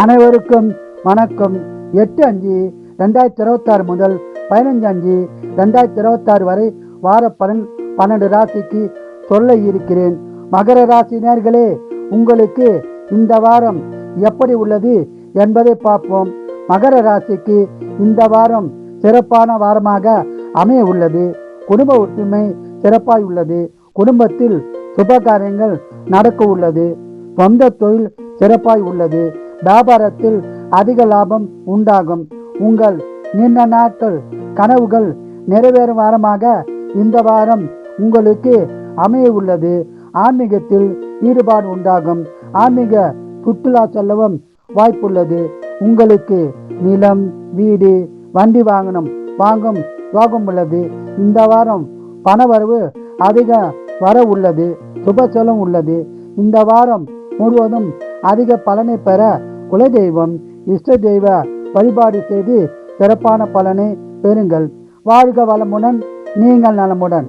அனைவருக்கும் வணக்கம். 8/5/2026 முதல் 15/5/2026 வரை வார பலன் 12 ராசிக்கு சொல்ல இருக்கிறேன். மகர ராசி நேயர்களே, உங்களுக்கு இந்த வாரம் எப்படி உள்ளது என்பதை பார்ப்போம். மகர ராசிக்கு இந்த வாரம் சிறப்பான வாரமாக அமைய உள்ளது. குடும்ப ஒற்றுமை சிறப்பாய் உள்ளது. குடும்பத்தில் சுப காரியங்கள் நடக்க உள்ளது. சொந்த தொழில் சிறப்பாய் உள்ளது. வியாபாரத்தில் அதிக லாபம் உண்டாகும். உங்கள் நீண்ட நாட்கள் கனவுகள் நிறைவேறும் வாரமாக இந்த வாரம் உங்களுக்கு அமைய உள்ளது. ஆன்மீகத்தில் ஈடுபாடு உண்டாகும். ஆன்மீக சுற்றுலா செல்லவும் வாய்ப்புள்ளது. உங்களுக்கு நிலம், வீடு, வண்டி வாங்கும் யோகம் உள்ளது. இந்த வாரம் பணவரவு அதிக வர உள்ளது. சுப செலவு உள்ளது. இந்த வாரம் முழுவதும் அதிக பலனை பெற குலதெய்வம், இஷ்ட தெய்வ வழிபாடு செய்து சிறப்பான பலனை பெறுங்கள். வாழ்க வளமுடன், நீங்கள் நலமுடன்.